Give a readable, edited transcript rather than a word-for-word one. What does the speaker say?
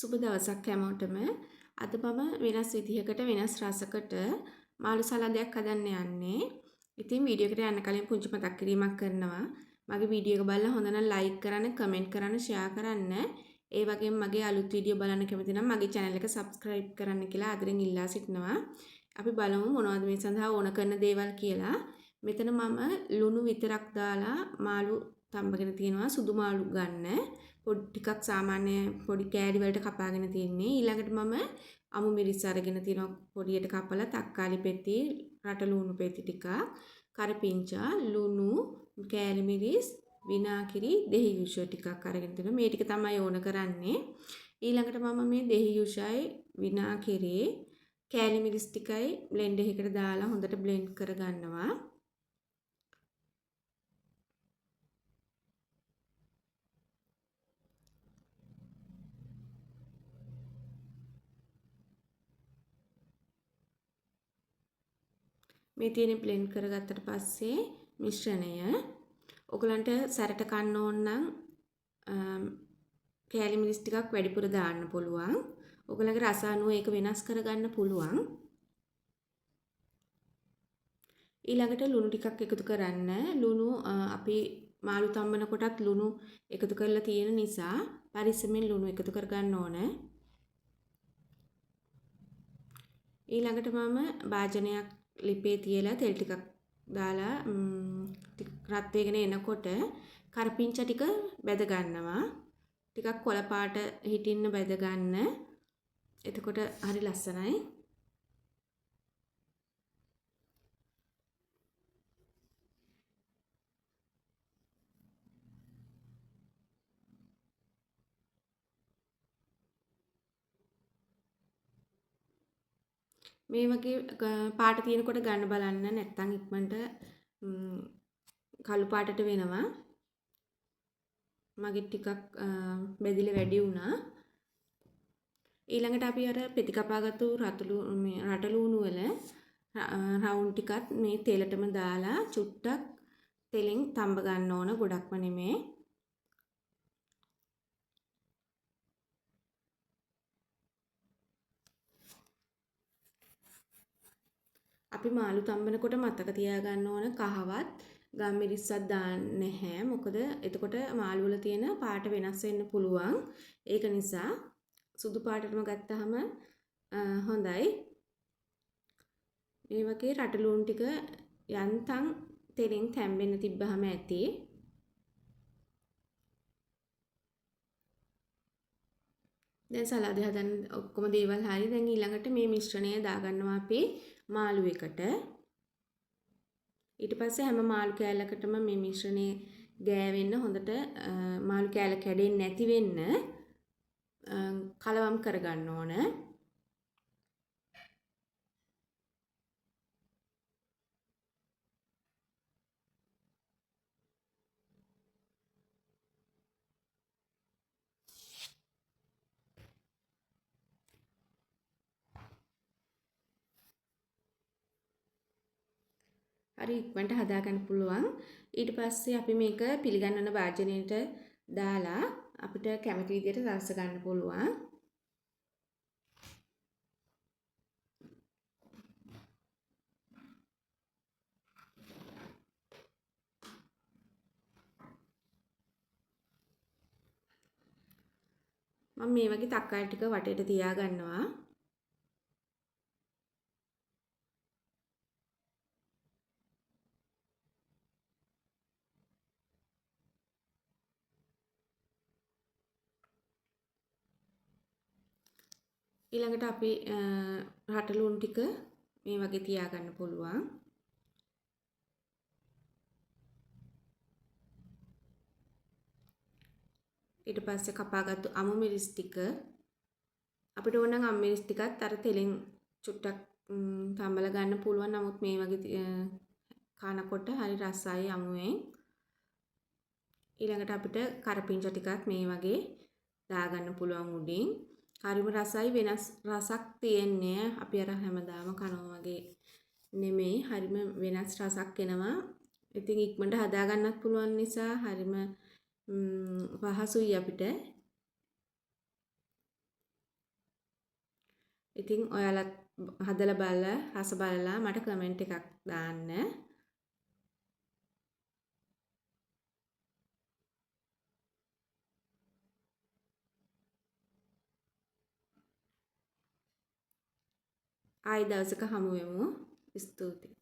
සුබ දවසක් හැමෝටම. අද මම වෙනස් විදිහකට වෙනස් රසකට මාළු සලාදයක් හදන්න යන්නේ. ඉතින් වීඩියෝ එකට යන්න කලින් පුංචි මතක් කිරීමක් කරනවා. මගේ වීඩියෝ එක බලලා හොඳ නම් ලයික් කරන්න, කමෙන්ට් කරන්න, ෂෙයා කරන්න. ඒ වගේම මගේ අලුත් වීඩියෝ බලන්න කැමති නම් මගේ channel එක subscribe කරන්න කියලා ආදරෙන් ඉල්ලා සිටිනවා. අපි බලමු මොනවද මේ සඳහා ඕන කරන දේවල් කියලා. මෙතන මම ලුණු විතරක් දාලා මාළු තම්බගෙන තියෙනවා. සුදු මාළු ගන්න. පොඩි ටිකක් සාමාන්‍ය පොඩි කෑලි වලට කපාගෙන තියෙන්නේ. ඊළඟට මම අමු මිරිස් අරගෙන තියෙනවා පොඩියට කපලා, තක්කාලි පෙති, රට ලුණු පෙති ටිකක්, කරපිංචා, ලුණු, කෑලි මිරිස්, විනාගිරි, දෙහි යුෂ ටිකක් අරගෙන තියෙනවා. මේ ටික තමයි ඕන කරන්නේ. ඊළඟට මම මේ දෙහි යුෂයි, විනාගිරි, කෑලි මිරිස් ටිකයි බ්ලෙන්ඩර් එකකට දාලා හොඳට බ්ලෙන්ඩ් කරගන්නවා. මේ තියෙන බ්ලෙන්ඩ් කරගත්තට පස්සේ මිශ්‍රණය ඔයගලන්ට සැරට කන්න ඕන නම් කෑලි මිරිස් ටිකක් වැඩිපුර දාන්න පුළුවන්. ඔයගලගේ රස අනුව ඒක වෙනස් කරගන්න පුළුවන්. ඊළඟට ලුණු ටිකක් එකතු කරන්න. ලුණු අපි මාළු තම්බන කොටත් ලුණු එකතු කරලා තියෙන නිසා පරිස්සමෙන් ලුණු එකතු කරගන්න ඕන. ඊළඟට මම භාජනයක් ලිපේ තියලා තෙල් ටිකක් දාලා රත් වෙගෙන එනකොට කරපිංචා ටික බැද ගන්නවා. ටිකක් කොළ පාට හිටින්න බැද ගන්න. එතකොට හරි ලස්සනයි. මේ වගේ පාට තියෙනකොට ගන්න බලන්න, නැත්නම් ඉක්මනට කළු පාටට වෙනවා. මගේ ටිකක් බෙදිලා වැඩි වුණා. ඊළඟට අපි අර පෙති කපාගත්තු රට ලුණු වල රවුන්ඩ් ටිකත් මේ තෙලටම දාලා චුට්ටක් තෙලෙන් තඹ ගන්න ඕන, ගොඩක්ම නෙමෙයි. අපි මාළු තම්බනකොට මතක තියාගන්න ඕන කහවත් ගම්මිරිස්සක් දාන්න නැහැ. මොකද එතකොට මාළු වල තියෙන පාට වෙනස් වෙන්න පුළුවන්. ඒක නිසා සුදු පාටටම ගත්තාම හොඳයි. මේ වගේ රට ලුණු ටික යන්තම් තෙලින් තැම්බෙන්න තිබ්බහම ඇති. දැන් සලාදේ හදන්න ඔක්කොම දේවල් හරි. දැන් ඊළඟට මේ මිශ්‍රණය දාගන්නවා අපි මාළු එකට. ඊට පස්සේ හැම මාළු කෑල්ලකටම මේ මිශ්‍රණය ගෑවෙන්න හොඳට මාළු කෑල්ල කැඩෙන්නේ නැති වෙන්න කලවම් කරගන්න ඕන. හරි ඉක්මනට හදාගන්න පුළුවන්. ඊට පස්සේ අපි මේක පිළිගන්වන වාජනයට දාලා අපිට කැමති විදිහට රස ගන්න පුළුවන්. මම මේ වගේ තක්කාලි ටික වටේට තියා ගන්නවා. ඊළඟට අපි රට ලුණු ටික මේ වගේ තියාගන්න පුළුවන්. ඊට පස්සේ කපාගත්තු අමු මිරිස් ටික අපිට ඕන නම් අමු මිරිස් ටිකත් අර තෙලෙන් චුට්ටක් තම්බලා ගන්න පුළුවන්. නමුත් මේ වගේ කනකොට හරි රසයි අමුවෙන්. ඊළඟට අපිට කරපිංචා ටිකක් මේ වගේ දාගන්න පුළුවන් උඩින්. හරිම රසයි, වෙනස් රසක් තියෙන්නේ. අපි අර හැමදාම කනවා වගේ නෙමෙයි. හරිම වෙනස් රසක් එනවා. ඉතින් ඉක්මනට හදා ගන්නත් පුළුවන් නිසා හරිම පහසුයි අපිට. ඉතින් ඔයාලත් හදලා බලලා රස බලලා මට කමෙන්ට් එකක් දාන්න. ආයි දවසක හමු වෙමු. ස්තුතියි.